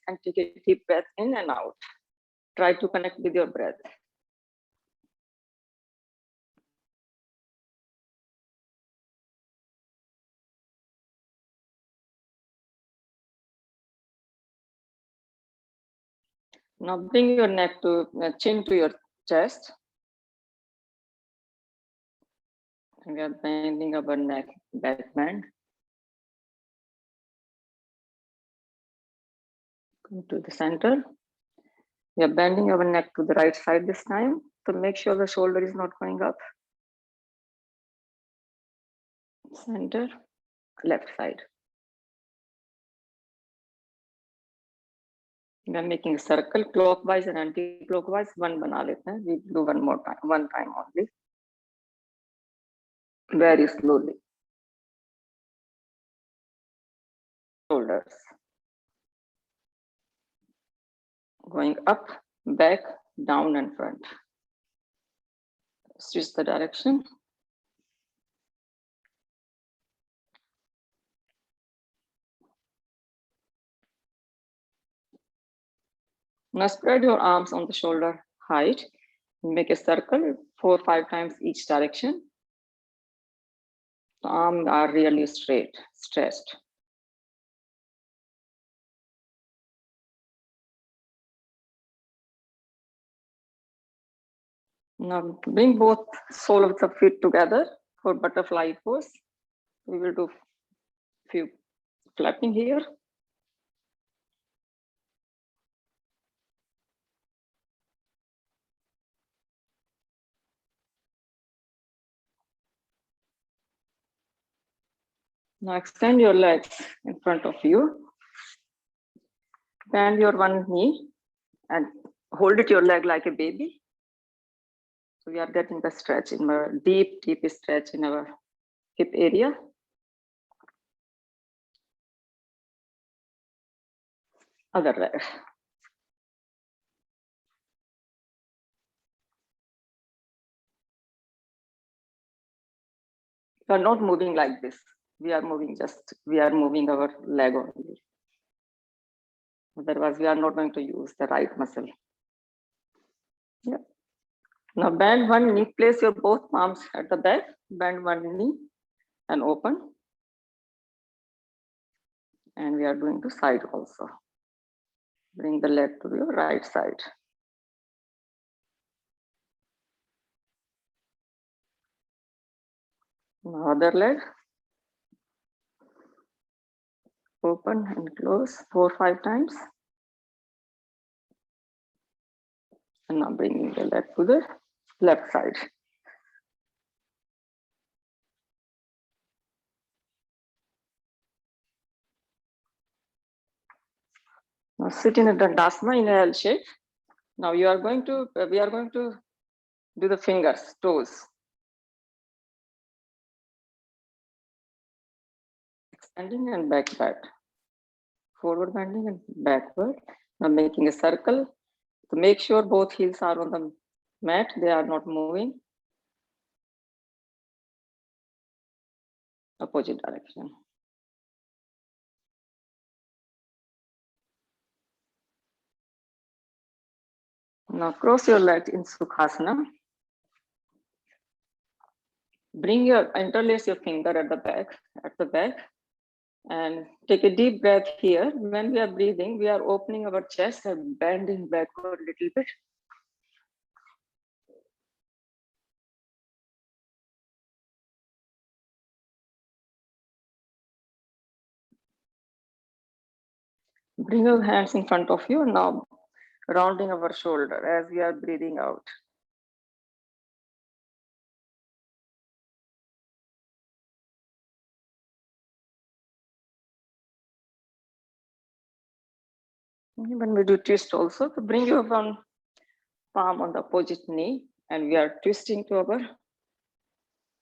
and take a deep breath in and out. Try to connect with your breath. Now bring your neck to chin to your chest. And we are bending our neck, back bend. Come to the center. We are bending our neck to the right side this time to make sure the shoulder is not going up. Center, left side. We are making a circle clockwise and anti-clockwise. One bana lete hain. We do one more time, one time only. Very slowly. Shoulders. Going up, back, down and front. Switch the direction. Now spread your arms on the shoulder height. Make a circle 4 or 5 times each direction. The arms are really straight, stretched. Now bring both soles of the feet together for butterfly pose. We will do few flapping here. Now extend your legs in front of you. Bend your one knee and hold it your leg like a baby. So we are getting the stretch in our deep stretch in our hip area. Other leg. We are not moving like this. We are moving our leg only. Otherwise, we are not going to use the right muscle. Yeah. Now bend one knee, place your both palms at the back, bend one knee and open. And we are doing the side also. Bring the leg to your right side. Now other leg. Open and close 4 or 5 times. And now bringing the leg to the left side. Now sit in a Dandasana in a L shape. Now we are going to do the fingers, toes. Extending and backward. Forward bending and backward. Now making a circle to make sure both heels are on the mat, they are not moving. Opposite direction. Now cross your legs in Sukhasana. Interlace your finger at the back, and take a deep breath here. When we are breathing, we are opening our chest and bending backward a little bit. Bring your hands in front of you. Now rounding our shoulder as we are breathing out. When we do twist also, to bring your one palm on the opposite knee, and we are twisting to our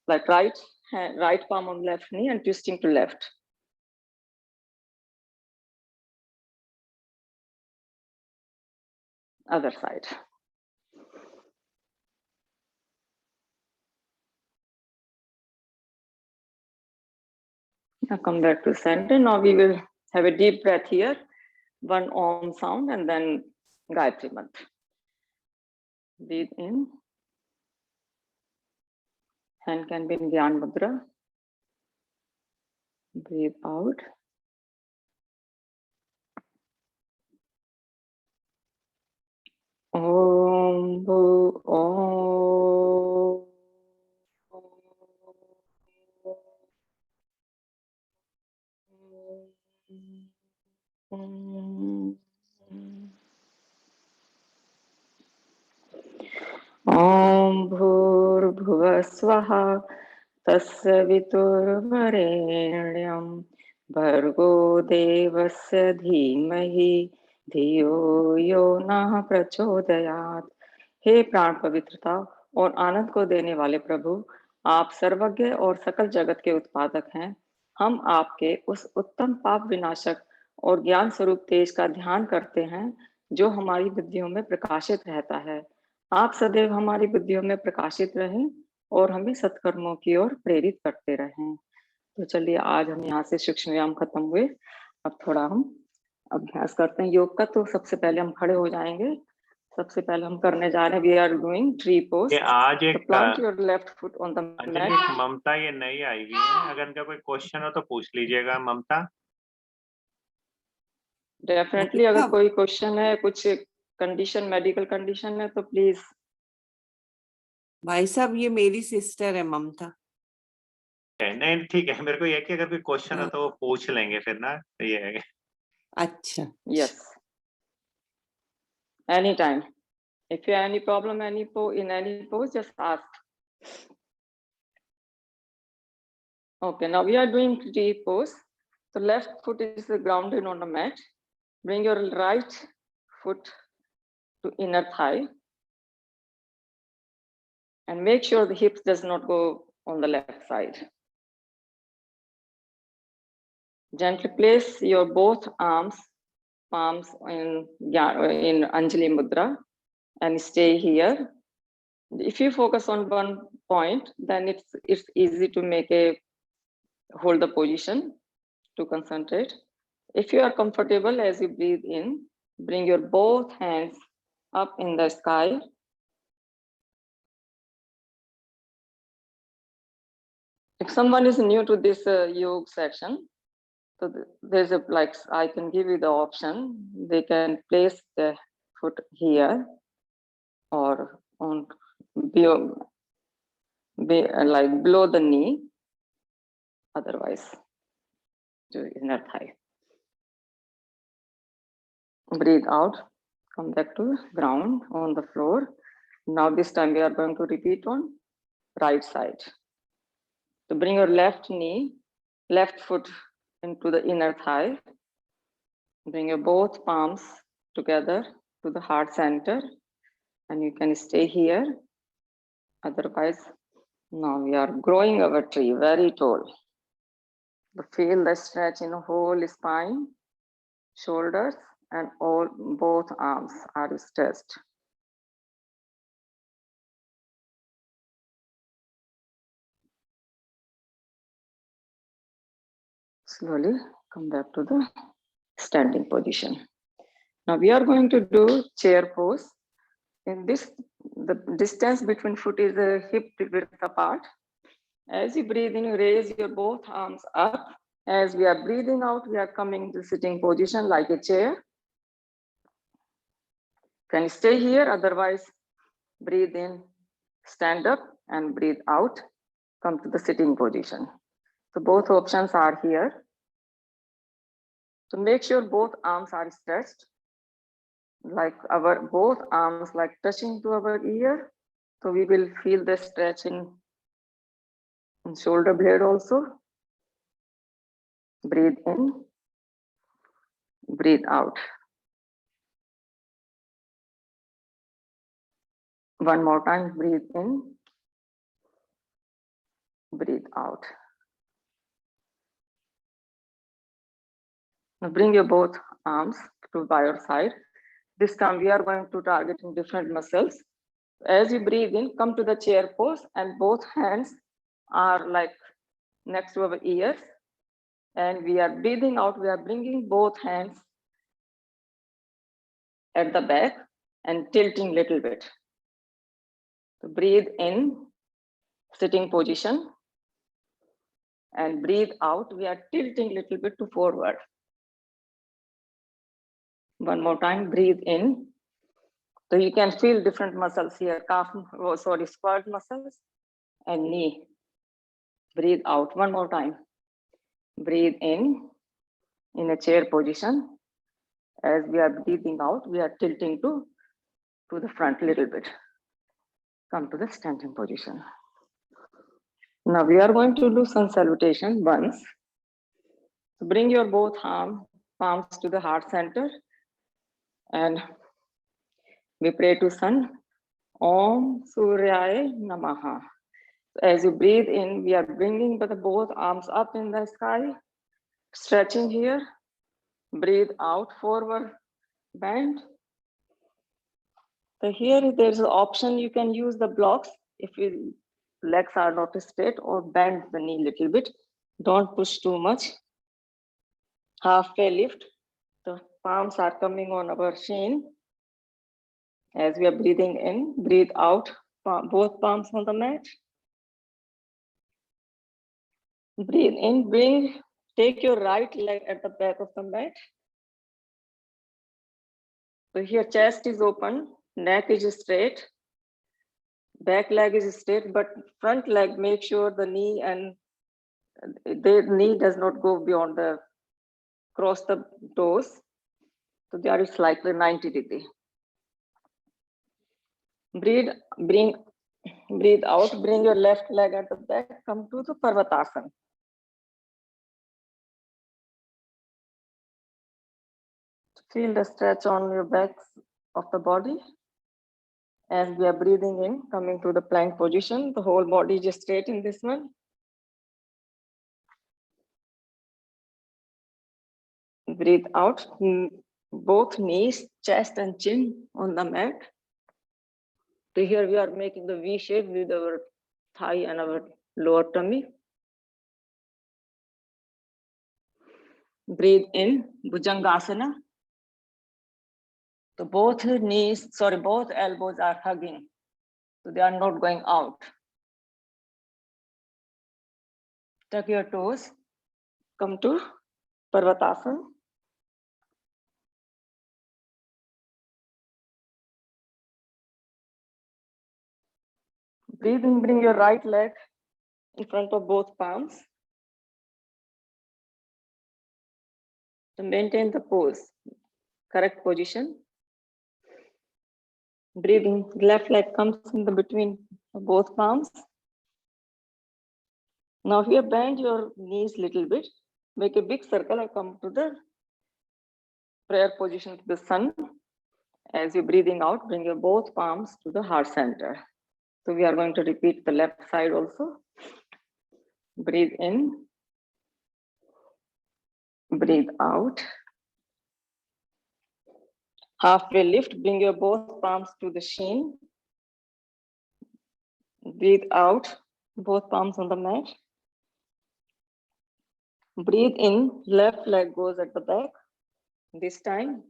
right palm on left knee and twisting to left. Other side. Now come back to center. Now we will have a deep breath here. one Om sound, and then Gayatri Mantra. Breathe in. Hand can be in Dhyan Mudra. Breathe out. Om Bhu Om. Om Bhurbhuvah Swaha Tasya Viturvarenyam Bhargo Devasya Dhimahi Dhiyo Yo Nah Prachodayat। हे प्राण पवित्रता और आनंद को देने वाले प्रभु, आप सर्वज्ञ और सकल जगत के उत्पादक हैं। हम आपके उस उत्तम पाप विनाशक और ज्ञान स्वरूप तेज का ध्यान करते हैं जो हमारी बुद्धियों में प्रकाशित रहता है। आप सदैव हमारी बुद्धियों में प्रकाशित रहें और हमें सत्कर्मों की ओर प्रेरित करते रहें। तो चलिए, आज हम यहाँ से सूक्ष्म व्यायाम खत्म हुए। अब थोड़ा हम अभ्यास करते हैं योग का। तो सबसे पहले हम खड़े हो जाएंगे। सबसे पहले हम करने जा रहे हैं, we are doing tree pose. आज एक plant your left foot on the mat. Mamta ये नई आई हुई है, अगर इनका कोई क्वेश्चन हो तो पूछ लीजिएगा। ममता, डेफिनेटली अगर कोई क्वेश्चन है, कुछ कंडीशन, मेडिकल कंडीशन है तो प्लीज। भाई साहब, ये मेरी सिस्टर है ममता। नहीं ठीक है, मेरे को ये कि अगर कोई क्वेश्चन हो तो वो पूछ लेंगे फिर ना, तो ये है। अच्छा, yes, any time. If you have any problem, in any pose, just ask. Okay, now we are doing tree pose. The left foot is grounded on the mat. Bring your right foot to inner thigh. And make sure the hips does not go on the left side. Gently place your both palms in Anjali Mudra and stay here. If you focus on one point, then it's easy to hold the position to concentrate. If you are comfortable, as you breathe in, bring your both hands up in the sky. If someone is new to this yoga section, so there's I can give you the option. They can place the foot here or on below the knee, otherwise to inner thigh. Breathe out, come back to ground on the floor. Now this time we are going to repeat on right side. So bring your left foot into the inner thigh. Bring your both palms together to the heart center, and you can stay here. Otherwise, now we are growing our tree very tall. Feel the stretch in the whole spine, shoulders, and both arms are stretched. Slowly come back to the standing position. Now we are going to do chair pose. In this, the distance between foot is hip width apart. As you breathe in, you raise your both arms up. As we are breathing out, we are coming to sitting position like a chair. Can you stay here? Otherwise, breathe in, stand up, and breathe out. Come to the sitting position. So both options are here. So make sure both arms are stretched, like both arms like touching to our ear. So we will feel the stretching in shoulder blade also. Breathe in, breathe out. One more time, breathe in, breathe out. Now bring your both arms by your side. This time we are going to target in different muscles. As you breathe in, come to the chair pose, and both hands are like next to our ears. And we are breathing out, we are bringing both hands at the back and tilting little bit. So breathe in, sitting position, and breathe out. We are tilting little bit to forward. One more time, breathe in. So you can feel different muscles here, squat muscles and knee. Breathe out one more time. Breathe in a chair position. As we are breathing out, we are tilting to the front a little bit. Come to the standing position. Now we are going to do sun salutation once. So bring your both palms to the heart center and we pray to sun. Om Suryaya Namaha. As you breathe in, we are bringing both arms up in the sky, stretching here. Breathe out, forward bend. So here there's an option, you can use the blocks if your legs are not straight, or bend the knee a little bit. Don't push too much. Halfway lift. The palms are coming on our shin. As we are breathing in, breathe out, both palms on the mat. Breathe in, take your right leg at the back of the mat. So here chest is open, neck is straight, back leg is straight, but front leg, make sure the knee does not go beyond cross the toes. So there is slightly 90 degrees. Breathe out, bring your left leg at the back, come to the Parvatasana. Feel the stretch on your backs of the body. As we are breathing in, coming to the plank position, the whole body is straight in this one. Breathe out, both knees, chest and chin on the mat. So here we are making the V shape with our thigh and our lower tummy. Breathe in, Bhujangasana. So both elbows are hugging. So they are not going out. Tuck your toes. Come to Parvatasana. Breathe in, bring your right leg in front of both palms. To maintain the pose, correct position. Breathing, left leg comes in the between both palms. Now here bend your knees little bit, make a big circle and come to the prayer position to the sun. As you're breathing out, bring your both palms to the heart center. So we are going to repeat the left side also. Breathe in, breathe out. Halfway lift, bring your both palms to the shin. Breathe out, both palms on the mat. Breathe in, left leg goes at the back. This time.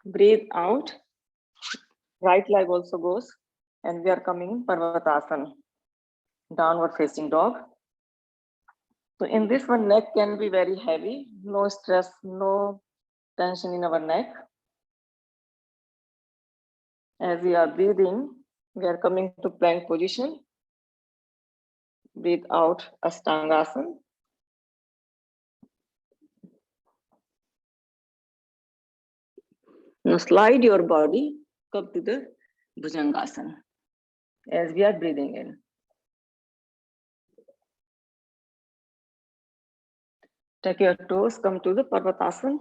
Breathe out, right leg also goes, and we are coming Parvatasana, downward facing dog. So in this one, neck can be very heavy, no stress, no tension in our neck. As we are breathing, we are coming to plank position. Breathe out, Ashtangasana. Now slide your body, come to the Bhujangasana as we are breathing in. Take your toes, come to the Parvatasana.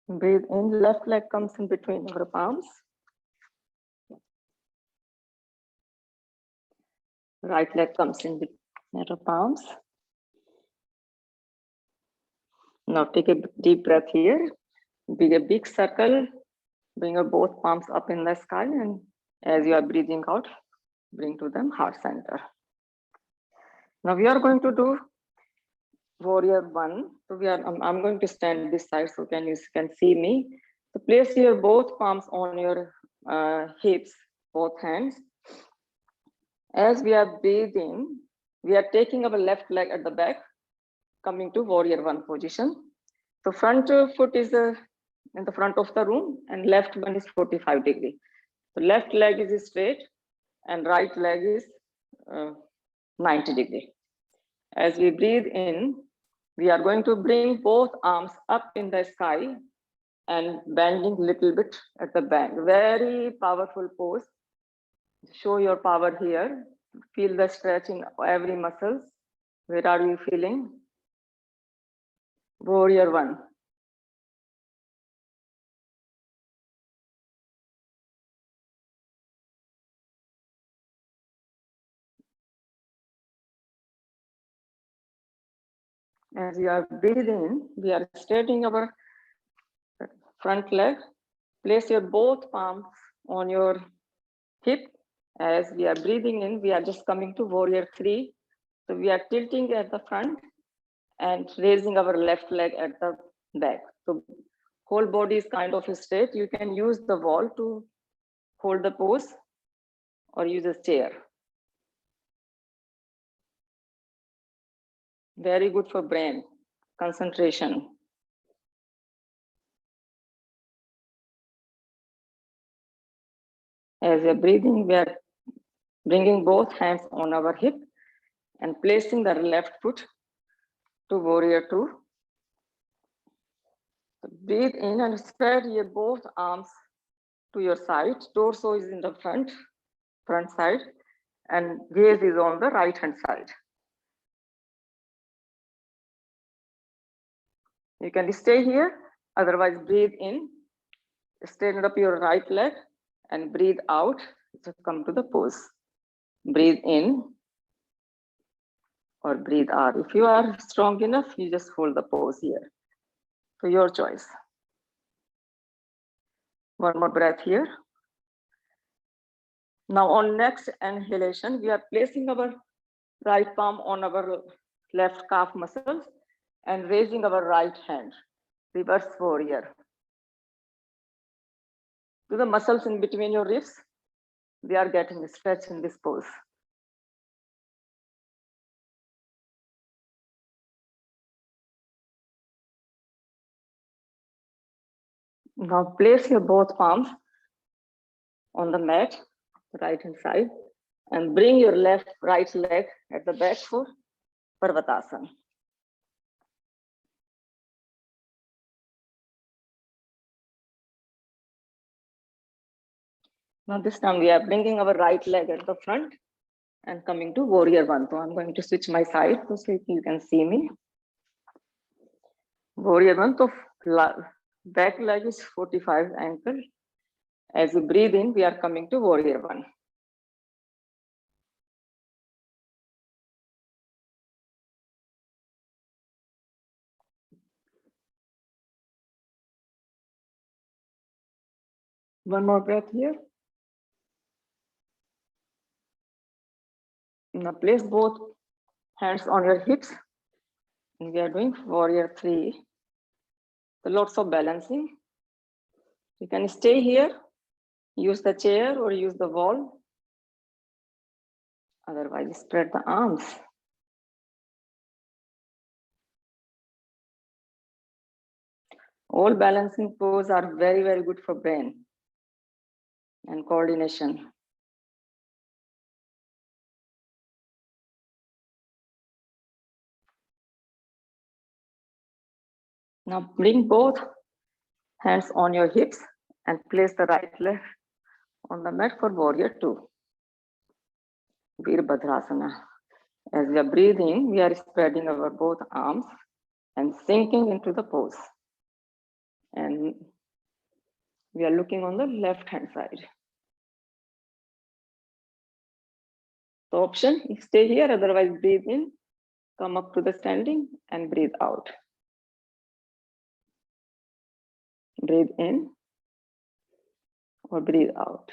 Breathe in, left leg comes in between our palms. Right leg comes in between our palms. Now take a deep breath here. Bring a big circle. Bring your both palms up in the sky, and as you are breathing out, bring to the heart center. Now we are going to do warrior one. So I'm going to stand this side so you can see me. So place your both palms on your hips, both hands. As we are breathing, we are taking our left leg at the back, coming to warrior one position. So front foot is in the front of the room and left one is 45 degrees. So left leg is straight and right leg is 90 degrees. As we breathe in, we are going to bring both arms up in the sky and bending little bit at the back. Very powerful pose. Show your power here. Feel the stretch in every muscle. Where are you feeling? Warrior one. As you are breathing, we are straightening our front leg. Place your both palms on your hip. As we are breathing in, we are just coming to warrior three. So we are tilting at the front and raising our left leg at the back. So whole body is kind of straight. You can use the wall to hold the pose or use a chair. Very good for brain concentration. As we are breathing, we are bringing both hands on our hip and placing the left foot to warrior two. So breathe in and spread your both arms to your side. Torso is in the front side, and gaze is on the right hand side. You can stay here, otherwise breathe in, stand up your right leg and breathe out to come to the pose. Breathe in or breathe out. If you are strong enough, you just hold the pose here. So your choice. One more breath here. Now on next inhalation, we are placing our right palm on our left calf muscles and raising our right hand. Reverse warrior. To the muscles in between your ribs, we are getting a stretch in this pose. Now place your both palms on the mat, right hand side, and bring your right leg at the back for Parvatasana. Now this time we are bringing our right leg at the front and coming to warrior one. So I'm going to switch my side so you can see me. Warrior one, so back leg is 45 ankle. As we breathe in, we are coming to warrior one. One more breath here. Now place both hands on your hips. And we are doing warrior three. So lots of balancing. You can stay here, use the chair or use the wall. Otherwise, spread the arms. All balancing poses are very, very good for brain and coordination. Now bring both hands on your hips and place the right leg on the mat for warrior two. Virabhadrasana. As we are breathing, we are spreading our both arms and sinking into the pose. And we are looking on the left hand side. The option is stay here, otherwise breathe in, come up to the standing and breathe out. Breathe in or breathe out.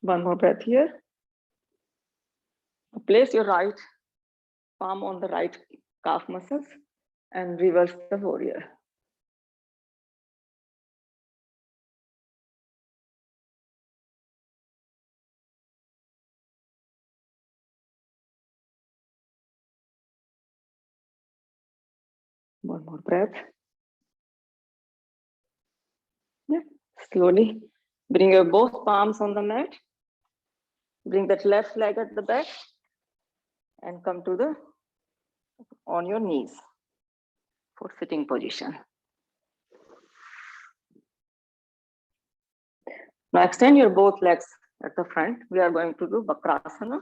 One more breath here. Place your right palm on the right calf muscles and reverse the warrior. One more breath. Yeah. Slowly bring your both palms on the mat. Bring that left leg at the back and come to the on your knees for sitting position. Now extend your both legs at the front. We are going to do Vakrasana.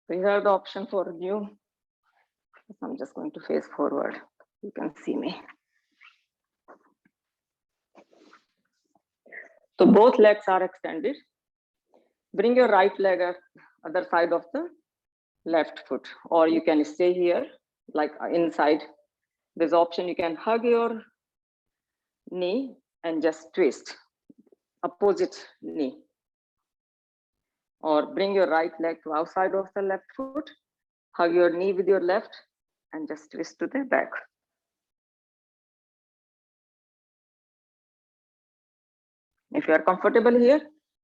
We have the option for new. I'm just going to face forward. You can see me. So both legs are extended. Bring your right leg at other side of the left foot, or you can stay here like inside. This option, you can hug your knee and just twist opposite knee, or bring your right leg to outside of the left foot, hug your knee with your left and just twist to the back. If you are comfortable here,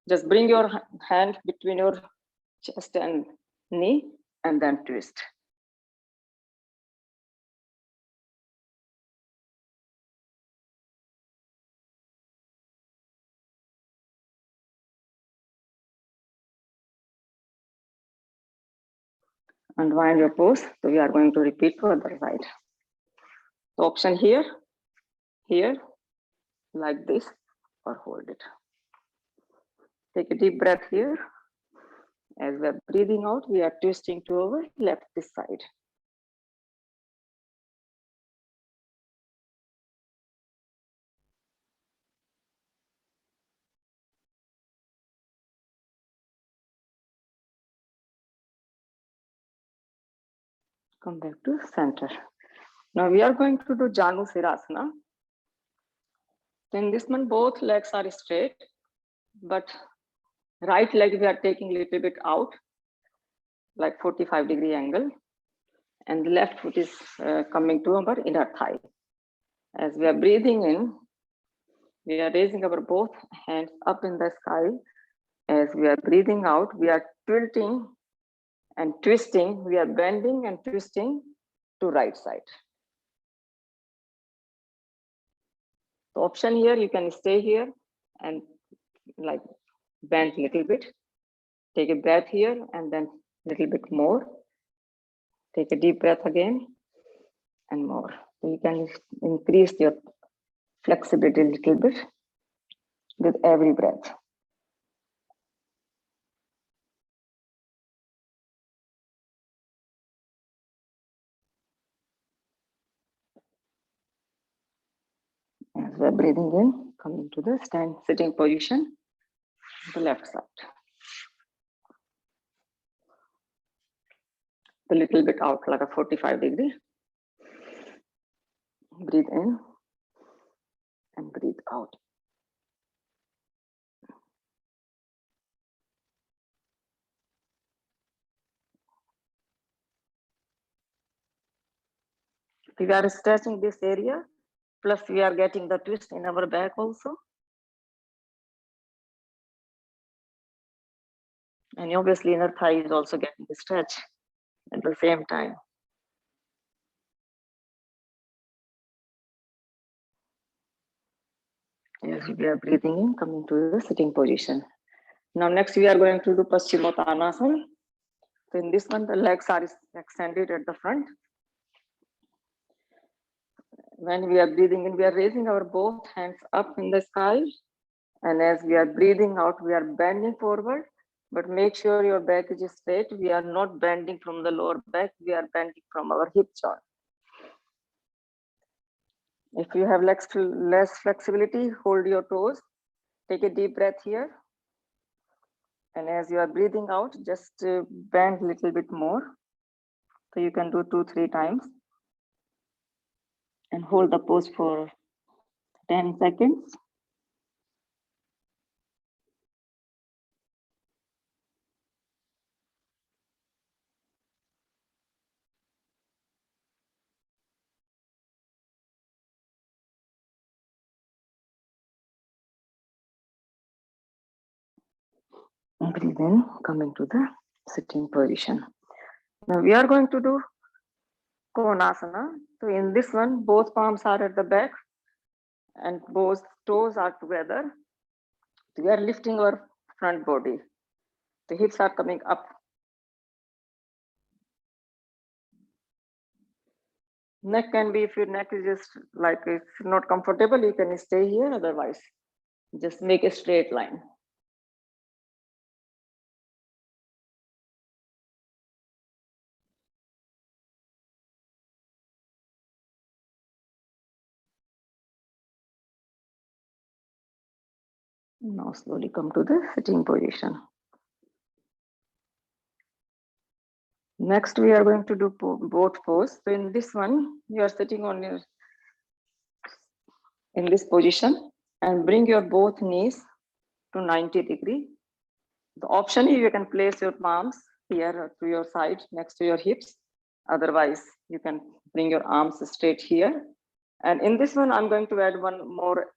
just bring your hand between your chest and knee and then twist. Unwind your pose. So we are going to repeat to other side. The option here, like this, or hold it. Take a deep breath here. As we are breathing out, we are twisting to our left this side. Come back to center. Now we are going to do Janu Sirasana. In this one, both legs are straight, but right leg we are taking a little bit out, like 45-degree angle, and the left foot is coming to our inner thigh. As we are breathing in, we are raising our both hands up in the sky. As we are breathing out, we are tilting and twisting. We are bending and twisting to right side. The option here, you can stay here and like bend a little bit. Take a breath here and then a little bit more. Take a deep breath again and more. So you can increase your flexibility a little bit with every breath. As we're breathing in, coming to the stand sitting position, the left side. A little bit out, like a 45-degree. Breathe in and breathe out. We are stretching this area, plus we are getting the twist in our back also. And obviously inner thigh is also getting the stretch at the same time. As we are breathing in, coming to the sitting position. Now next we are going to do Paschimottanasana. So in this one, the legs are extended at the front. When we are breathing in, we are raising our both hands up in the sky. And as we are breathing out, we are bending forward, but make sure your back is straight. We are not bending from the lower back. We are bending from our hip joint. If you have less flexibility, hold your toes. Take a deep breath here. And as you are breathing out, just bend a little bit more. So you can do 2-3 times. And hold the pose for 10 seconds. Breathe in, coming to the sitting position. Now we are going to do Konasana. So in this one, both palms are at the back and both toes are together. We are lifting our front body. The hips are coming up. Neck can be, if your neck is just like it's not comfortable, you can stay here. Otherwise, just make a straight line. Now slowly come to the sitting position. Next, we are going to do both pose. So in this one, you are sitting on your in this position and bring your both knees to 90 degree. The option is you can place your palms here to your side next to your hips. Otherwise, you can bring your arms straight here. And in this one, I'm going to add one more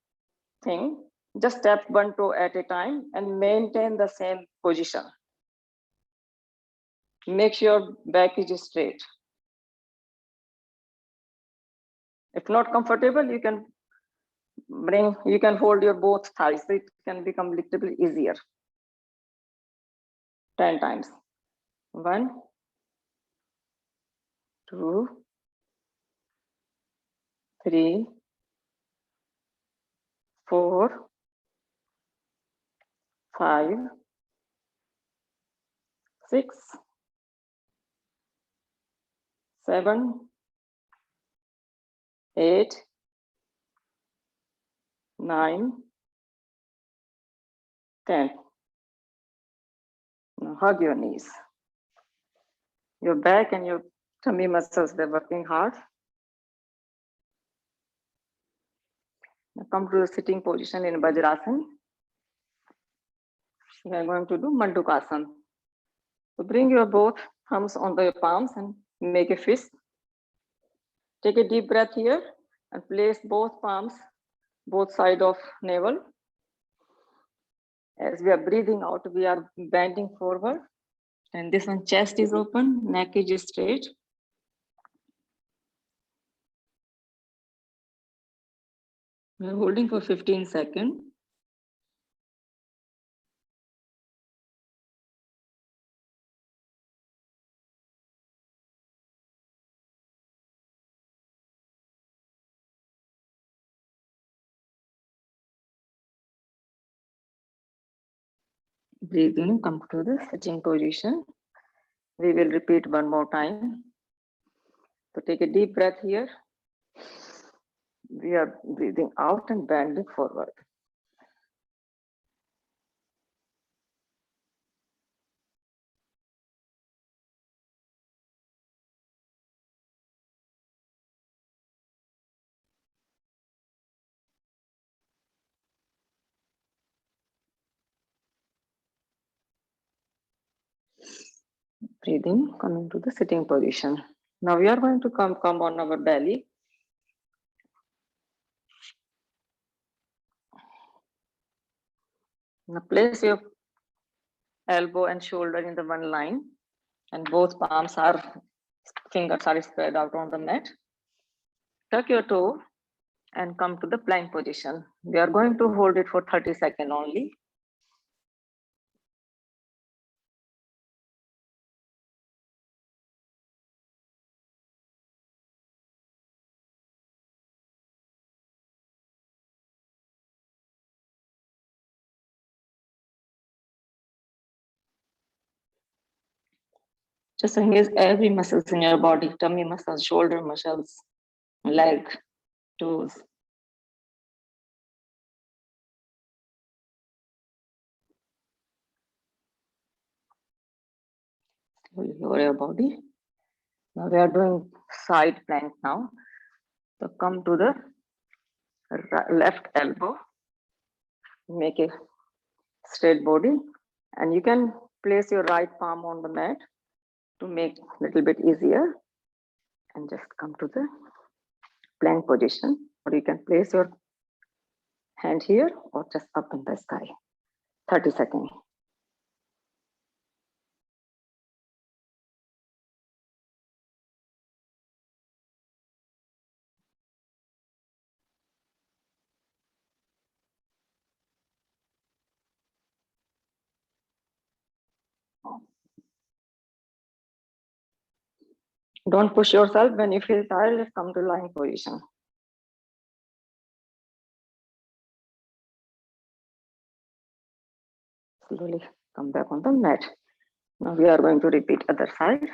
thing. Just tap one toe at a time and maintain the same position. Make sure back is straight. If not comfortable, you can hold your both thighs. So it can become a little bit easier. 10 times. 1, 2, 3, 4, 5, 6, 7, 8, 9, 10. Now hug your knees. Your back and your tummy muscles, they're working hard. Now come to the sitting position in Vajrasana. We are going to do Mandukasana. So bring your both thumbs on the palms and make a fist. Take a deep breath here and place both palms, both sides of navel. As we are breathing out, we are bending forward. And this one, chest is open, neck is straight. We are holding for 15 seconds. Breathe in, come to the sitting position. We will repeat one more time. So take a deep breath here. We are breathing out and bending forward. Breathing, coming to the sitting position. Now we are going to come on our belly. Now place your elbow and shoulder in the one line, and both fingers are spread out on the mat. Tuck your toe and come to the plank position. We are going to hold it for 30 seconds only. Just engage every muscles in your body, tummy muscles, shoulder muscles, leg, toes. Lower your body. Now we are doing side plank now. So come to the left elbow, make a straight body, and you can place your right palm on the mat to make a little bit easier, and just come to the plank position, or you can place your hand here or just up in the sky. 30 seconds. Don't push yourself. When you feel tired, just come to lying position. Slowly come back on the mat. Now we are going to repeat other side.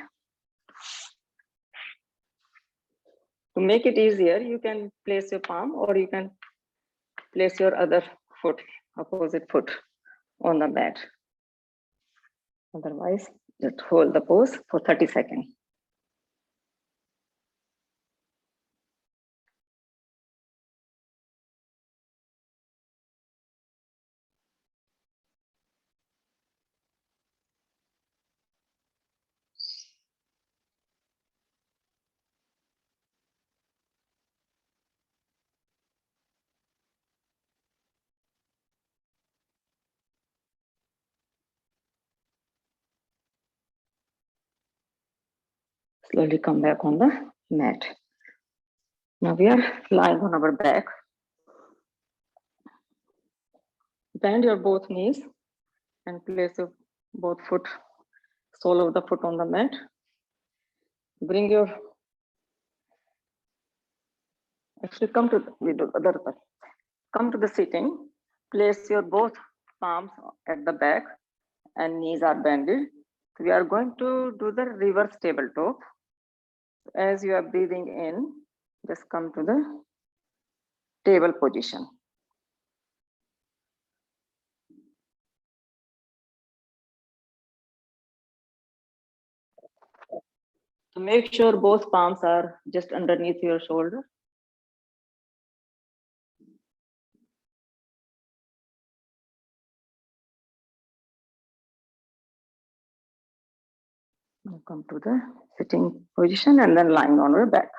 To make it easier, you can place your palm or you can place your other foot, opposite foot on the mat. Otherwise, just hold the pose for 30 seconds. Slowly come back on the mat. Now we are lying on our back. Bend your both knees and place your both foot, sole of the foot on the mat. Bring your, actually come to the other side. Come to the sitting. Place your both palms at the back and knees are bended. We are going to do the reverse tabletop. As you are breathing in, just come to the table position. So make sure both palms are just underneath your shoulder. Now come to the sitting position and then lying on your back.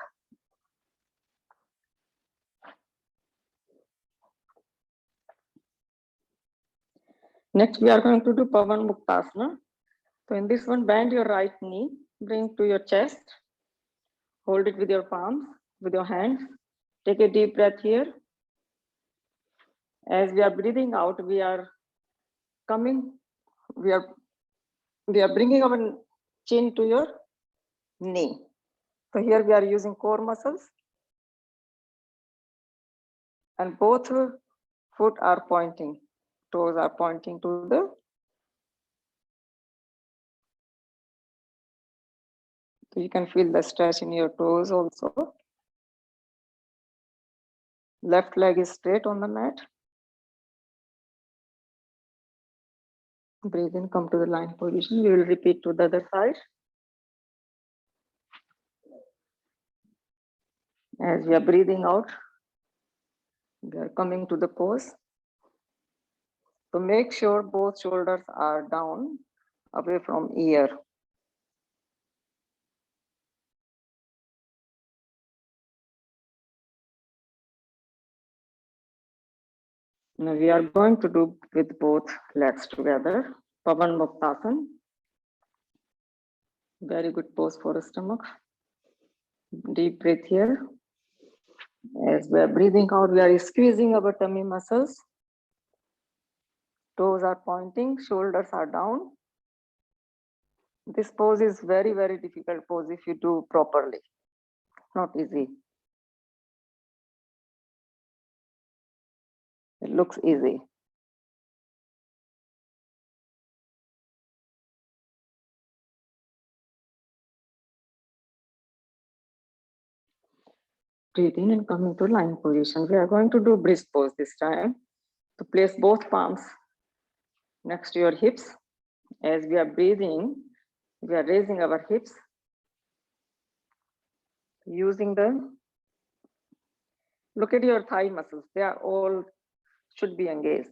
Next, we are going to do Pavan Muktasana. So in this one, bend your right knee, bring to your chest, hold it with your palms, with your hands. Take a deep breath here. As we are breathing out, we are bringing our chin to your knee. So here we are using core muscles. And both foot are pointing, toes are pointing to the. So you can feel the stretch in your toes also. Left leg is straight on the mat. Breathe in, come to the lying position. We will repeat to the other side. As we are breathing out, we are coming to the pose. So make sure both shoulders are down, away from ear. Now we are going to do with both legs together. Pavan Muktasana. Very good pose for the stomach. Deep breath here. As we are breathing out, we are squeezing our tummy muscles. Toes are pointing, shoulders are down. This pose is very, very difficult pose if you do properly. Not easy. It looks easy. Breathe in and come into lying position. We are going to do bridge pose this time. To place both palms next to your hips. As we are breathing, we are raising our hips. Using look at your thigh muscles. They are all should be engaged.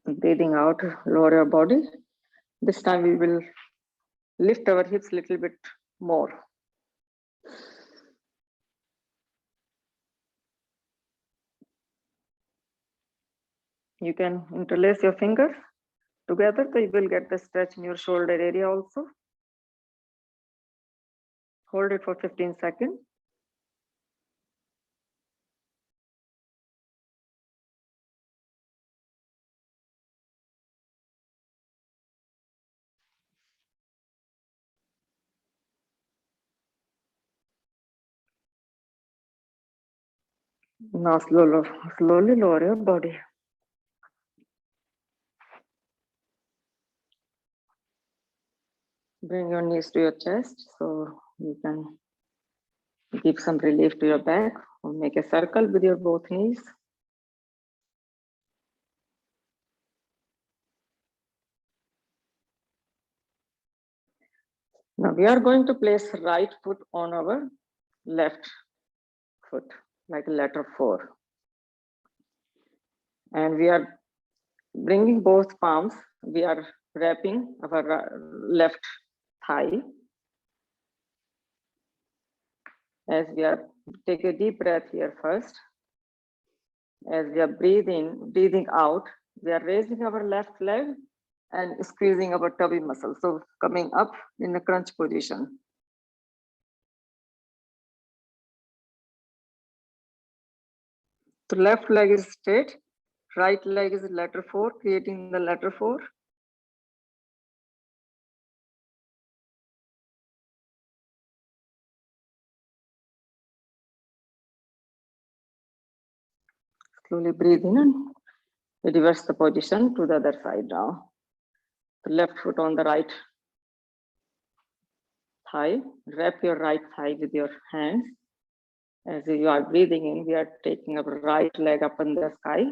Breathing out, lower your body. This time we will lift our hips a little bit more. You can interlace your fingers together, so you will get the stretch in your shoulder area also. Hold it for 15 seconds. Now slowly lower your body. Bring your knees to your chest so you can give some relief to your back, or make a circle with your both knees. Now we are going to place right foot on our left foot, like letter 4. And we are bringing both palms. We are wrapping our left thigh. As we are, take a deep breath here first. As we are breathing out, we are raising our left leg and squeezing our tummy muscle. So coming up in a crunch position. The left leg is straight, right leg is letter 4, creating the letter 4. Slowly breathe in and reverse the position to the other side now. The left foot on the right thigh. Wrap your right thigh with your hands. As you are breathing in, we are taking our right leg up in the sky.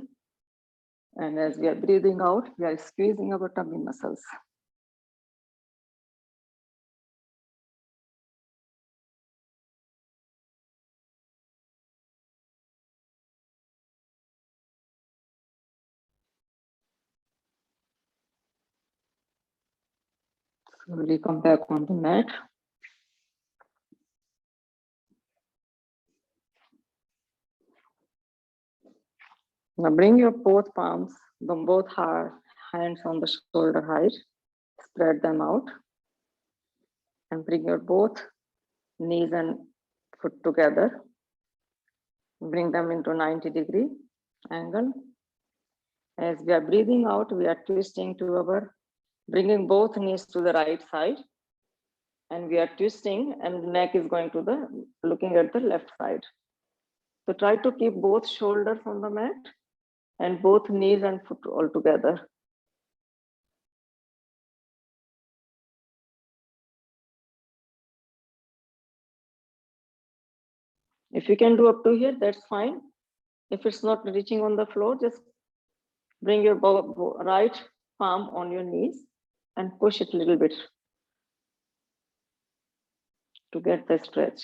And as we are breathing out, we are squeezing our tummy muscles. Slowly come back on the mat. Now bring your both palms, both hands on the shoulder height. Spread them out. And bring your both knees and foot together. Bring them into 90-degree angle. As we are breathing out, we are twisting to bringing both knees to the right side. And we are twisting, and the neck is going to looking at the left side. So try to keep both shoulders on the mat and both knees and foot all together. If you can do up to here, that's fine. If it's not reaching on the floor, just bring your right palm on your knees and push it a little bit to get the stretch.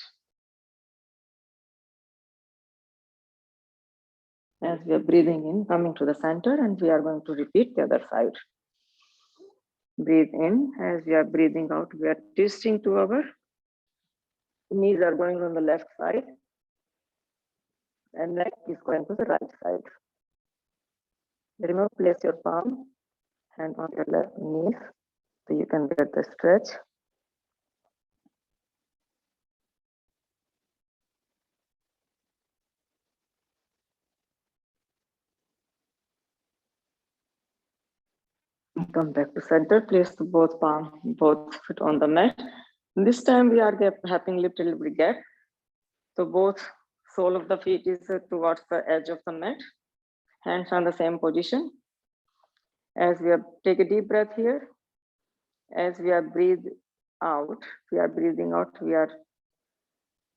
As we are breathing in, coming to the center, and we are going to repeat the other side. Breathe in. As we are breathing out, we are twisting to our knees are going on the left side and neck is going to the right side. Remember, place your palm hand on your left knee so you can get the stretch. Come back to center, place both foot on the mat. This time we are having little bit gap. So both sole of the feet is towards the edge of the mat. Hands on the same position. As we take a deep breath here. As we are breathing out, we are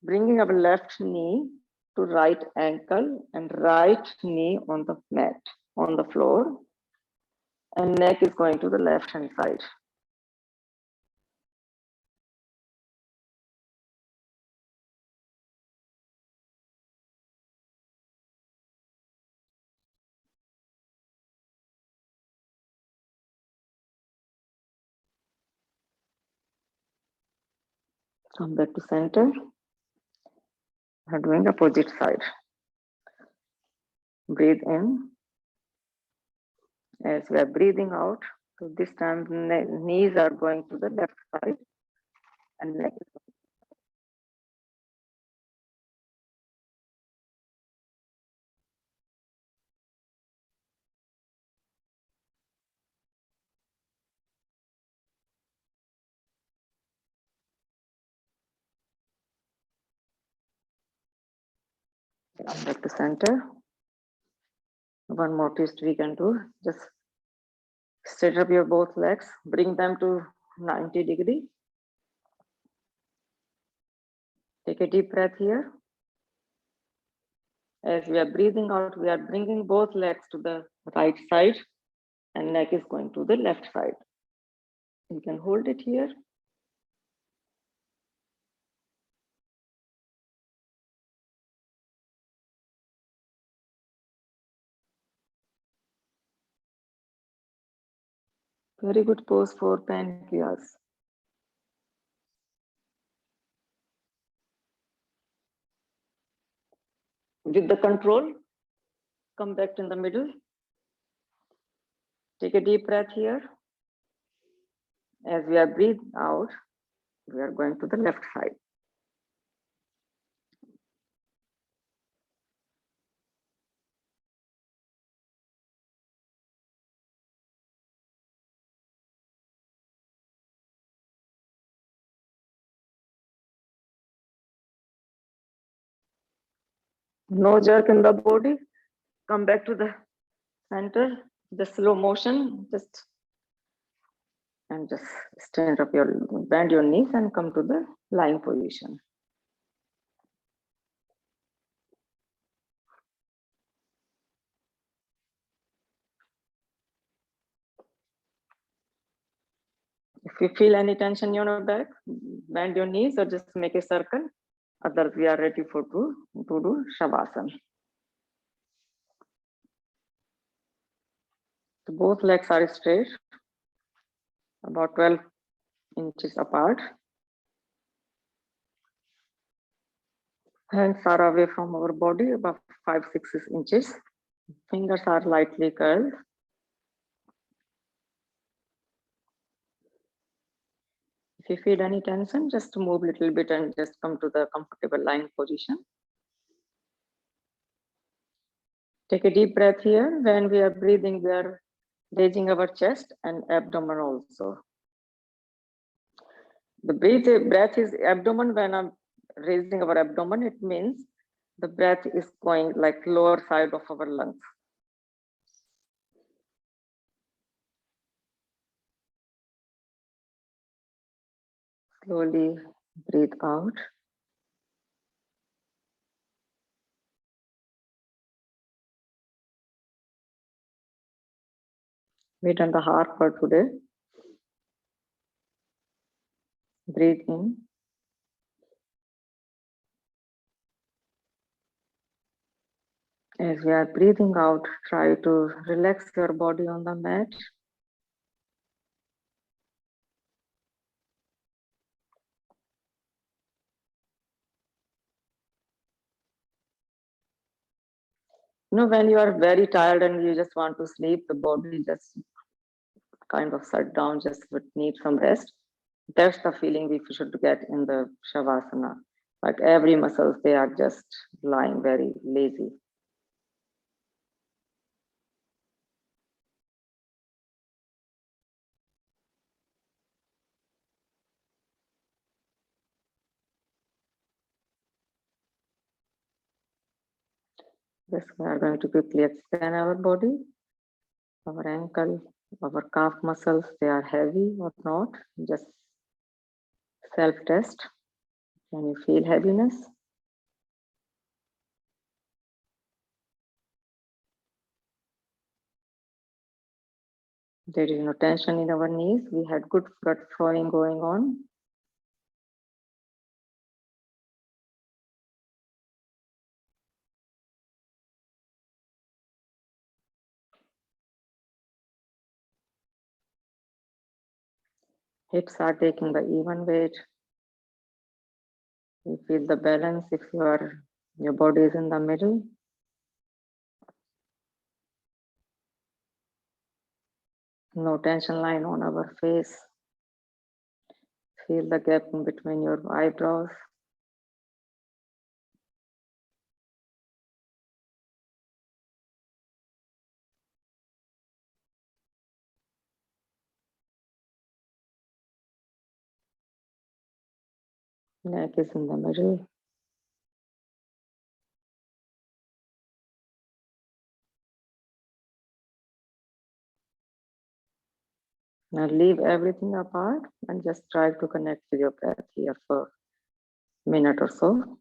bringing our left knee to right ankle and right knee on the mat, on the floor. And neck is going to the left hand side. Come back to center. We're doing opposite side. Breathe in. As we are breathing out, so this time knees are going to the left side and neck is going. Come back to center. One more twist we can do. Just straight up your both legs, bring them to 90 degree. Take a deep breath here. As we are breathing out, we are bringing both legs to the right side and neck is going to the left side. You can hold it here. Very good pose for pancreas. With the control, come back in the middle. Take a deep breath here. As we are breathing out, we are going to the left side. No jerk in the body. Come back to the center. The slow motion. Just stand up your, bend your knees and come to the lying position. If you feel any tension in your back, bend your knees or just make a circle. Otherwise, we are ready to do Shavasana. So both legs are straight, about 12 inches apart. Hands are away from our body, about 5-6 inches. Fingers are lightly curled. If you feel any tension, just move a little bit and just come to the comfortable lying position. Take a deep breath here. When we are breathing, we are raising our chest and abdomen also. The breath is abdomen. When I'm raising our abdomen, it means the breath is going like lower side of our lungs. Slowly breathe out. We done the hard for today. Breathe in. As we are breathing out, try to relax your body on the mat. You know, when you are very tired and you just want to sleep, the body just kind of shut down, just would need some rest. That's the feeling we should get in the Shavasana. Like every muscles, they are just lying very lazy. Yes, we are going to quickly scan our body, our ankle, our calf muscles, they are heavy or not. Just self-test. Can you feel heaviness? There is no tension in our knees. We had good blood flowing going on. Hips are taking the even weight. You feel the balance if your body is in the middle. No tension line on our face. Feel the gap in between your eyebrows. Neck is in the middle. Now leave everything apart and just try to connect with your breath here for a minute or so.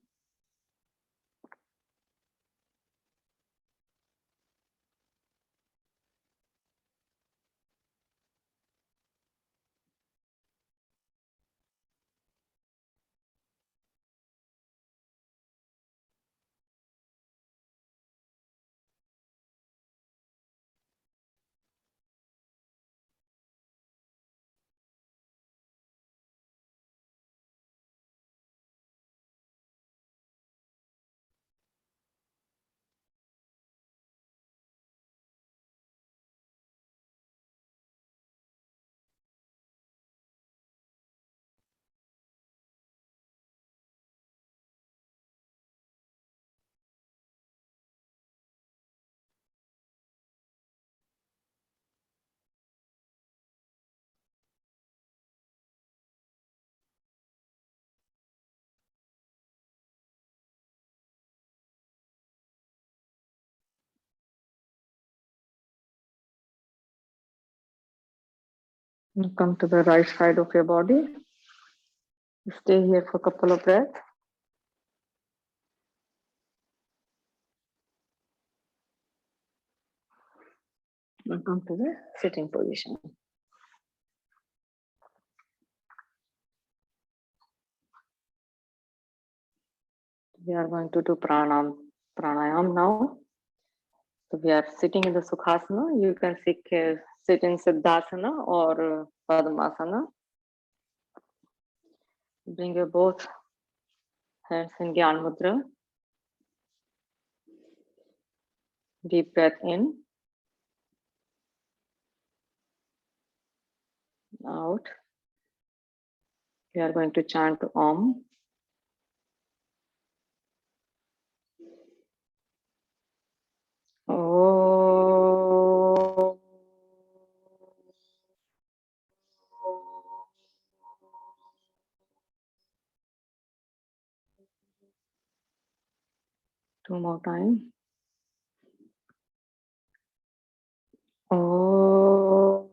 Now come to the right side of your body. Stay here for a couple of breaths. Now come to the sitting position. We are going to do pranayam now. So we are sitting in the Sukhasana. You can sit in Siddhasana or Padmasana. Bring your both hands in Gyan Mudra. Deep breath in, out. We are going to chant Om. Om. Two more times. Om.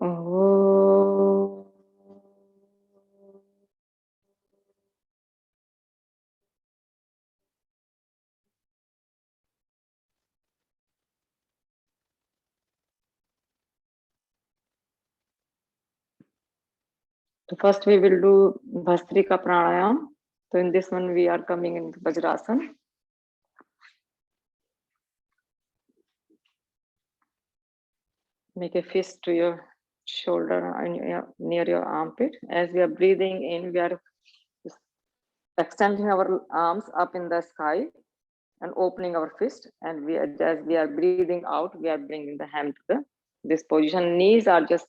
Om. So first we will do Bhastrika Pranayam. So in this one we are coming into Vajrasana. Make a fist to your shoulder and near your armpit. As we are breathing in, we are extending our arms up in the sky and opening our fist. And as we are breathing out, we are bringing the hand to this position. Knees are just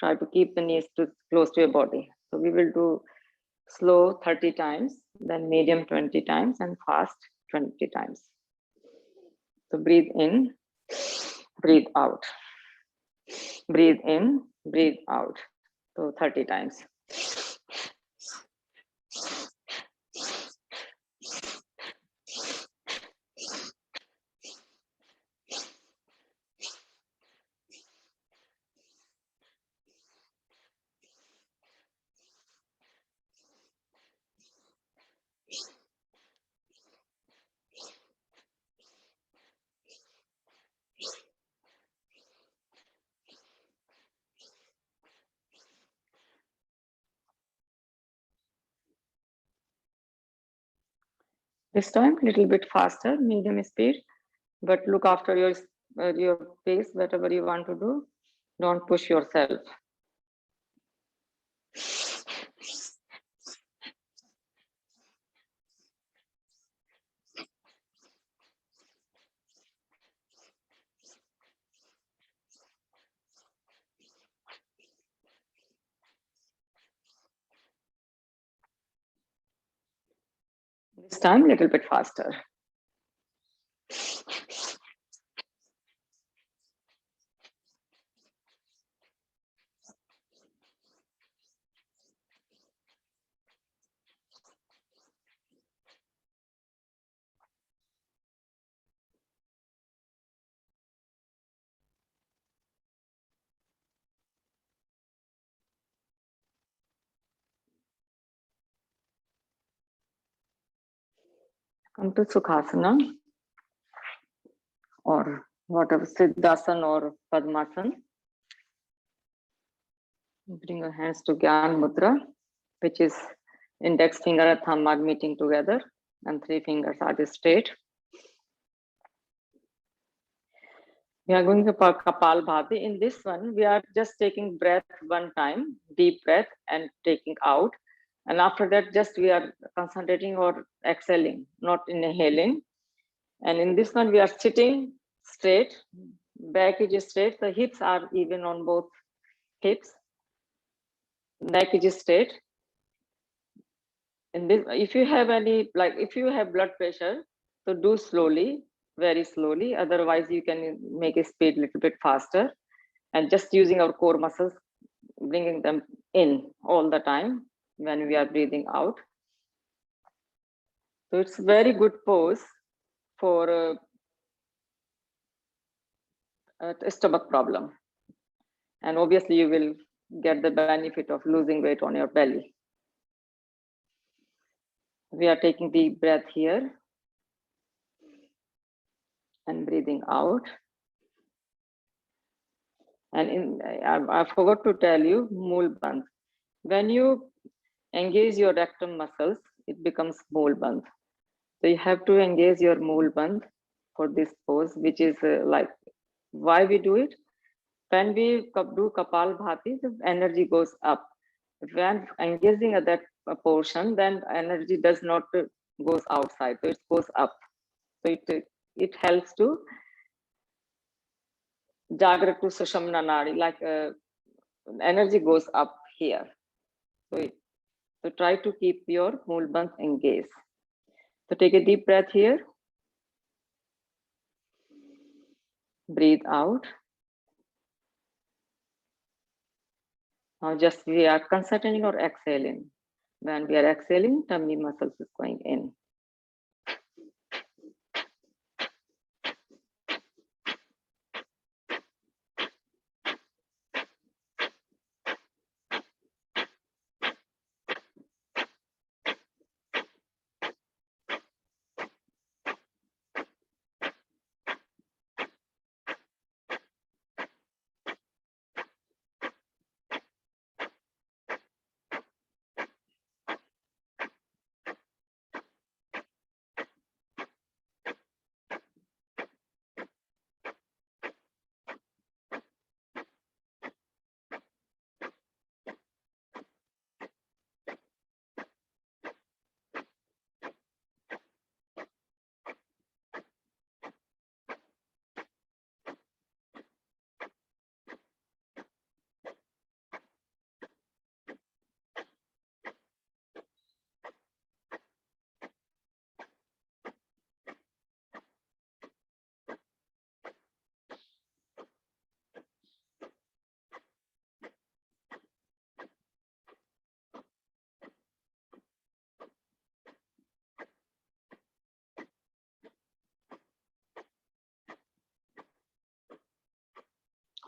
try to keep the knees close to your body. So we will do slow 30 times, then medium 20 times, and fast 20 times. So breathe in, breathe out. Breathe in, breathe out. So 30 times. This time, little bit faster, medium speed, but look after your pace, whatever you want to do. Don't push yourself. This time, little bit faster. Come to Sukhasana or whatever, Siddhasana or Padmasana. Bring your hands to Gyan Mudra, which is index finger and thumb are meeting together and 3 fingers are straight. We are going to Kapal Bhati. In this one, we are just taking breath one time, deep breath and taking out. And after that, just we are concentrating or exhaling, not inhaling. And in this one, we are sitting straight, back is straight, the hips are even on both hips, neck is straight. In this, if you have any, like if you have blood pressure, so do slowly, very slowly. Otherwise, you can make a speed a little bit faster. And just using our core muscles, bringing them in all the time when we are breathing out. So it's very good pose for a stomach problem. And obviously you will get the benefit of losing weight on your belly. We are taking deep breath here and breathing out. And I forgot to tell you, Mool Bandh. When you engage your rectum muscles, it becomes Mool Bandh. So you have to engage your Mool Bandh for this pose, which is like, why we do it? When we do Kapal Bhati, the energy goes up. When engaging at that portion, then energy does not goes outside, so it goes up. So it helps to Jagrat to Sushumna Nadi, like energy goes up here. So try to keep your Mool Bandh engaged. So take a deep breath here. Breathe out. Now just we are concentrating or exhaling. When we are exhaling, tummy muscles is going in.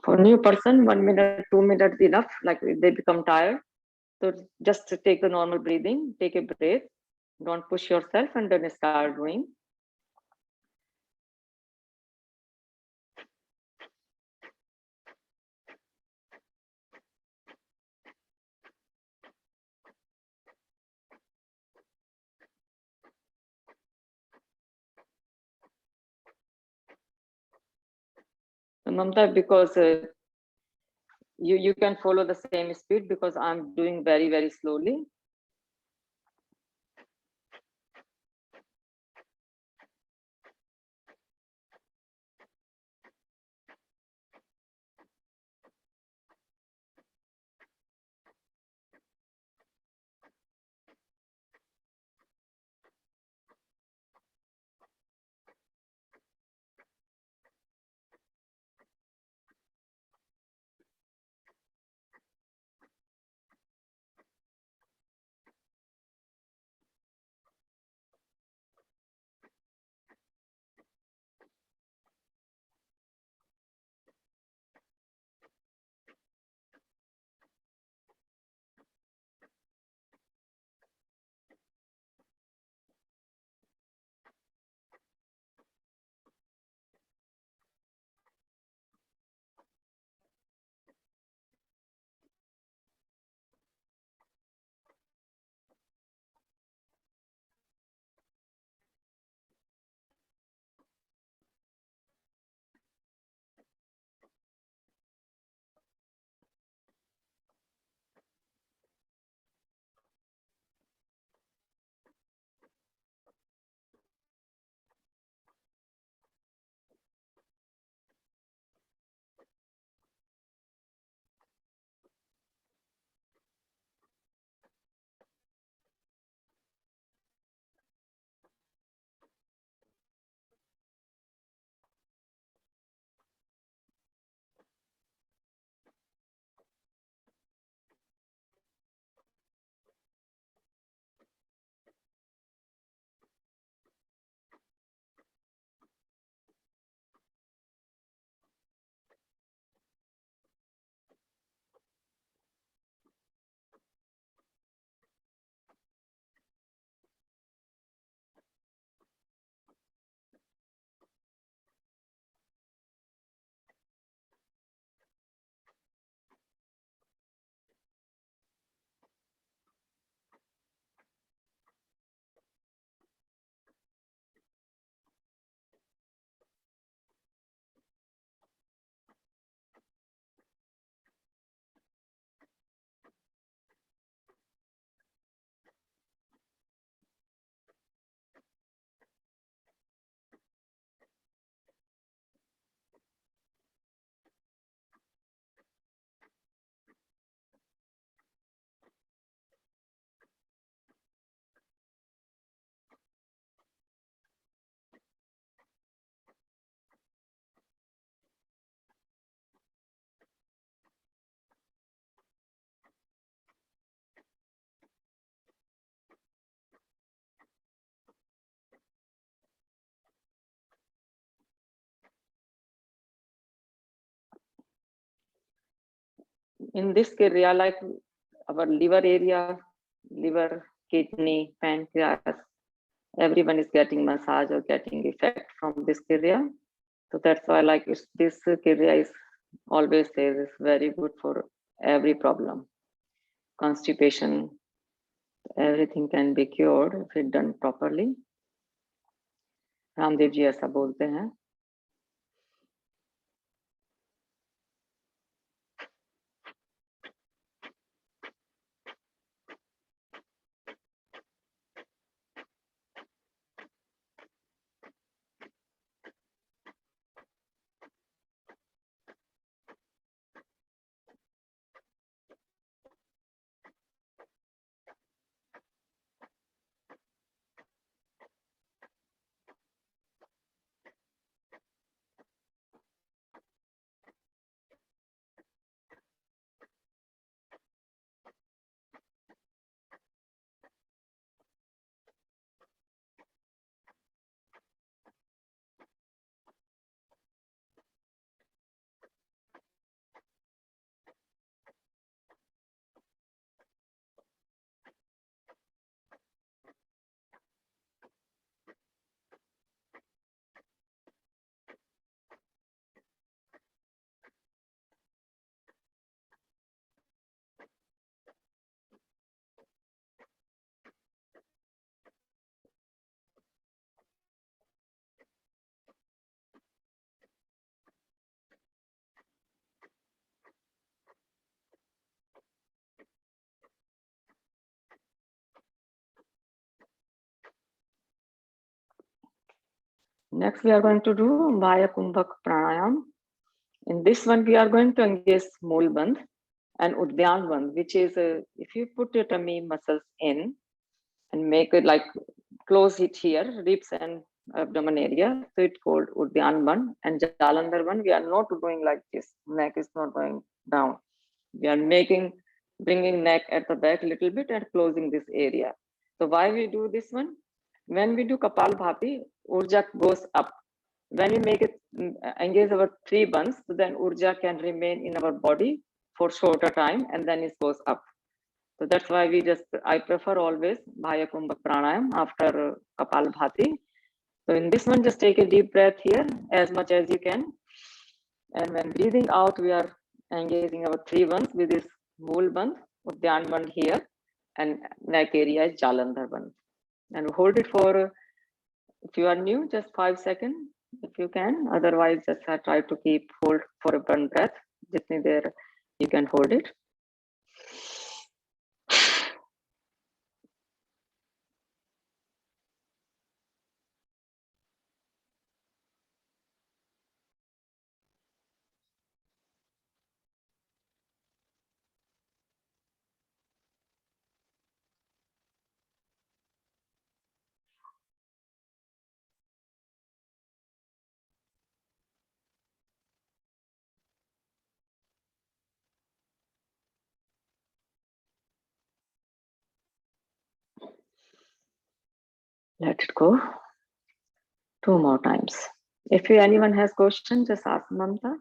For new person, 1 minute, 2 minutes enough, like they become tired. So just to take the normal breathing, take a breath, don't push yourself and then start doing. So Mamta, because you can follow the same speed because I'm doing very, very slowly. in this area, like our liver area, liver, kidney, pancreas, everyone is getting massage or getting effect from this area. So that's why like this area is always says is very good for every problem. Constipation, everything can be cured if it done properly. Ramdev ji ऐसा बोलते हैं. Next, we are going to do Bhaya Kumbhak Pranayam. In this one, we are going to engage Mool Bandh and Udyan Bandh, which is if you put your tummy muscles in and make it like close it here, ribs and abdomen area. So it's called Udyan Bandh. And Jalandhar Bandh, we are not doing like this. Neck is not going down. We are bringing neck at the back a little bit and closing this area. So why we do this one? When we do Kapalbhati, Urja goes up. When we make it engage our three bandhs, so then Urja can remain in our body for shorter time and then it goes up. So that's why I prefer always Bhaya Kumbhak Pranayam after Kapalbhati. So in this one, just take a deep breath here as much as you can. And when breathing out, we are engaging our three bandhs with this Mool Bandh, Udyan Bandh here, and neck area is Jalandhar Bandh. And hold it for, if you are new, just 5 seconds if you can. Otherwise, just try to keep hold for a one breath. Jitni der you can hold it. Let it go. 2 more times. If anyone has questions, just ask Mamta.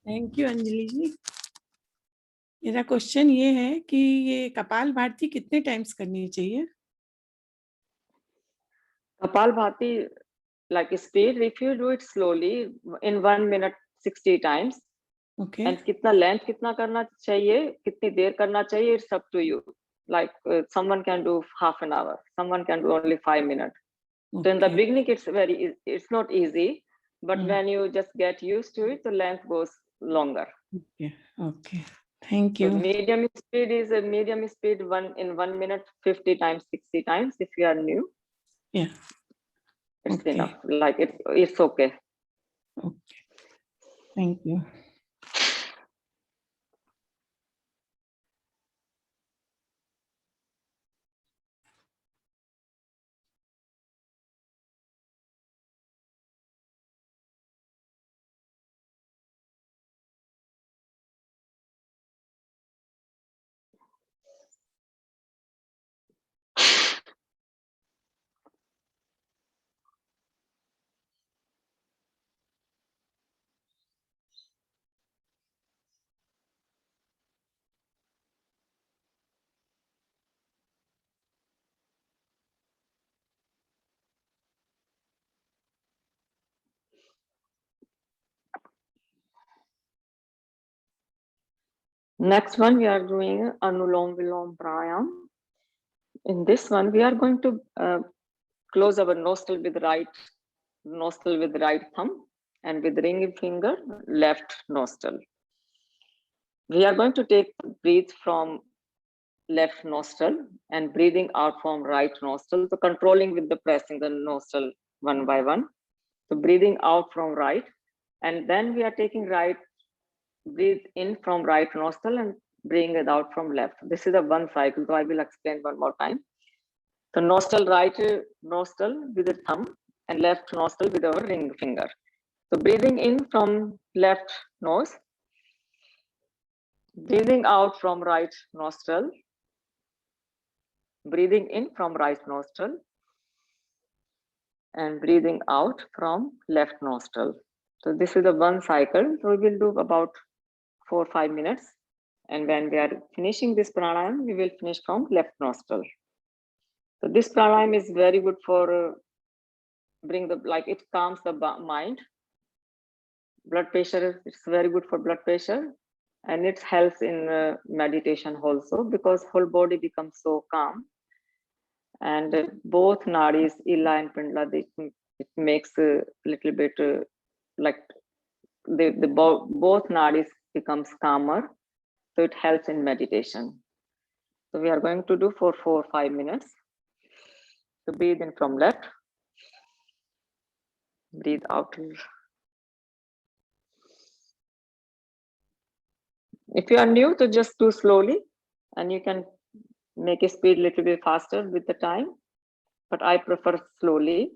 Thank you Anjali ji. मेरा question ये है कि ये कपाल भारती कितने times करनी चाहिए? Kapalbhati, like speed, if you do it slowly, in 1 minute 60 times. Okay. And कितना length कितना करना चाहिए, कितनी देर करना चाहिए, it's up to you. Like someone can do half an hour, someone can do only 5 minutes. Okay. So in the beginning, it's not easy, but when you just get used to it, the length goes longer. Okay. Okay. Thank you. So medium speed in 1 minute 50 times 60 times if you are new. Yeah. It's Okay. enough. Like it's okay. Okay. Thank you. Next one, we are doing Anulom Vilom Pranayam. In this one, we are going to close our nostril with right thumb and with ring finger left nostril. We are going to breathe from left nostril and breathing out from right nostril. So controlling with the pressing the nostril one by one. So breathing out from right, and then we are taking right, breathe in from right nostril and bring it out from left. This is a one cycle, so I will explain one more time. So nostril, right nostril with the thumb and left nostril with our ring finger. So breathing in from left nose, breathing out from right nostril, breathing in from right nostril, and breathing out from left nostril. So this is the one cycle. So we will do about 4 or 5 minutes. And when we are finishing this pranayam, we will finish from left nostril. So this pranayam is very good for it calms the mind. Blood pressure, it's very good for blood pressure. And it helps in meditation also, because whole body becomes so calm. And both nadis, Ila and Pindla, it makes a little bit like both nadis becomes calmer. So it helps in meditation. So we are going to do for 4 or 5 minutes. So breathe in from left, breathe out. If you are new, to just do slowly, and you can make a speed a little bit faster with the time, but I prefer slowly.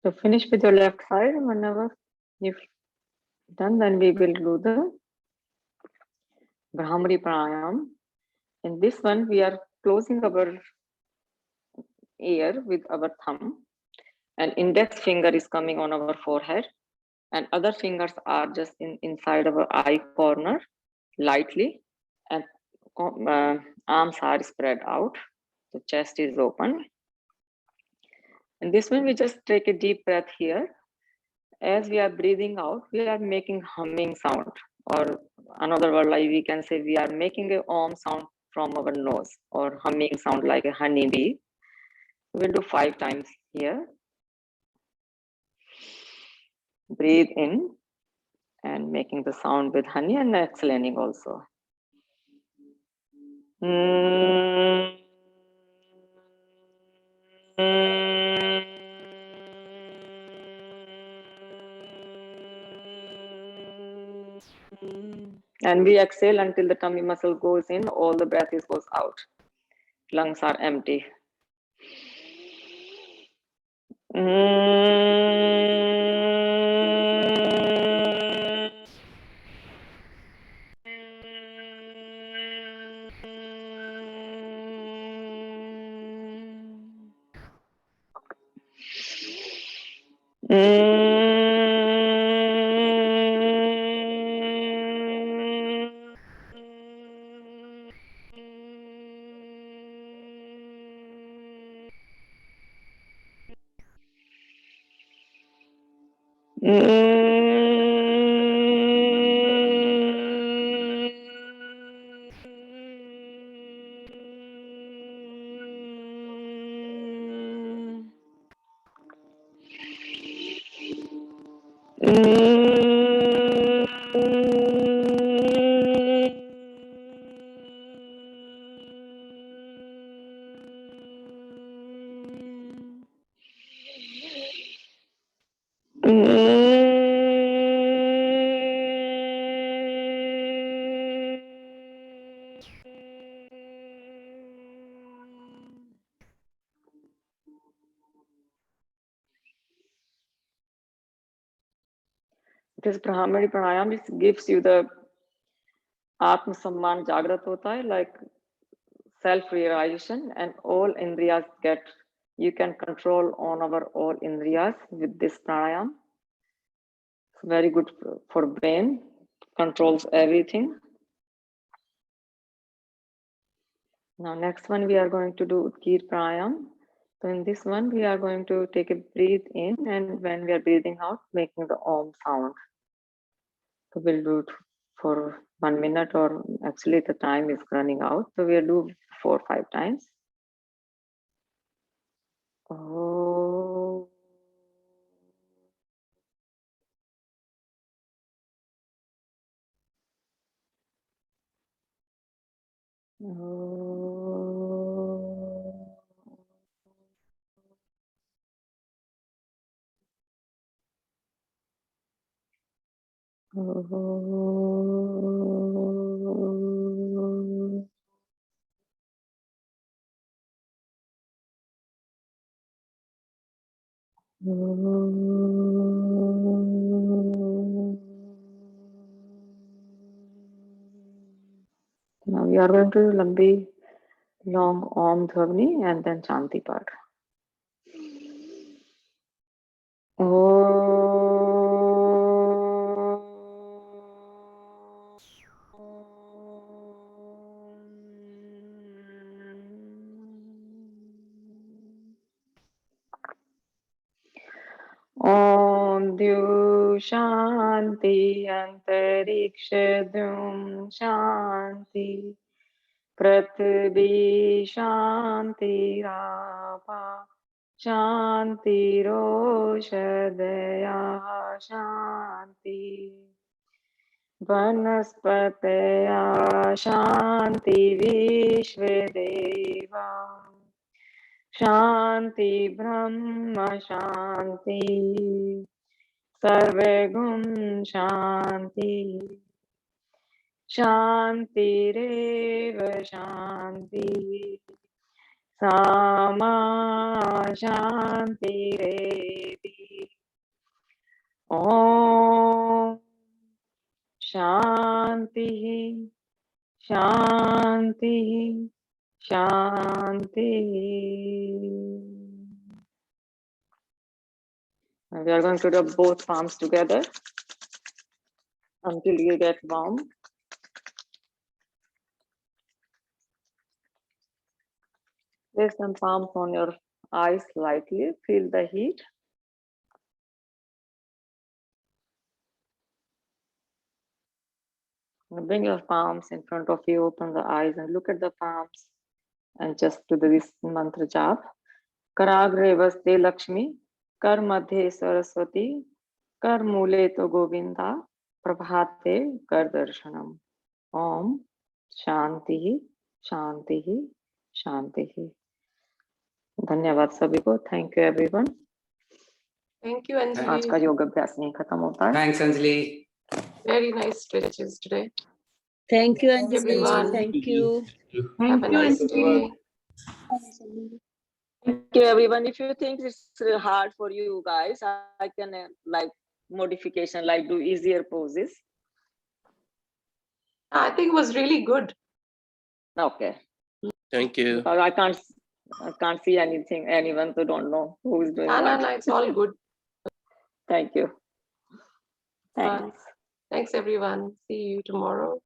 So finish with your left side. Whenever you've done, then we will do the Brahmari Pranayam. In this one, we are closing our ear with our thumb, and index finger is coming on our forehead, and other fingers are just inside our eye corner, lightly, and arms are spread out. The chest is open. And this one, we just take a deep breath here. As we are breathing out, we are making humming sound, or another word like we can say we are making a om sound from our nose, or humming sound like a honeybee. We'll do 5 times here. Breathe in and making the sound with honey, and exhaling also. And we exhale until the tummy muscle goes in, all the breath goes out. Lungs are empty. This Brahmari pranayam, it gives you the Atma Samman Jagrat hota hai, like self-realization, and all indriyas get, you can control on our all indriyas with this pranayam. It's very good for brain, controls everything. Now next one we are going to do Udgir pranayam. So in this one we are going to take a breathe in, and when we are breathing out, making the Om sound. So we'll do it for 1 minute, or actually the time is running out. So we'll do 4 or 5 times. Oh. Now we are going to do Lambi, long Om Dhvani, and then Chanti part. Om Dyu Shanti Antariksha Dum Shanti Prithvi Shanti Rapa Shanti Roshadaya Shanti Vanaspataya Shanti Vishvedeva Shanti Brahma Shanti Sarve Gun Shanti Shanti Reva Shanti Sama Shanti Revi Om Shanti Shanti Shanti. And we are going to rub both palms together until you get warm. Place some palms on your eyes lightly, feel the heat. Now bring your palms in front of you, open the eyes and look at the palms and just do this mantra jap. Karagre vaste Lakshmi, kar madhye Saraswati, kar mule to Govinda, prabhate kar darshanam. Om Shanti Shanti Shanti. धन्यवाद सभी को. Thank you everyone. Thank you, आज Anjali. का योग अभ्यास नहीं खत्म होता है. Thanks, Anjali. Very nice stretches today. Thank you, Thank you, Anjali. everyone. Thank you. Have a nice day. Thank you everyone. If you think it's hard for you guys, I can like modification, like do easier poses. I think it was really good. Okay. Thank you. Because I can't see anyone who don't know who is doing No, what. it's all good. Thank you. Thanks. Thanks, everyone. See you tomorrow.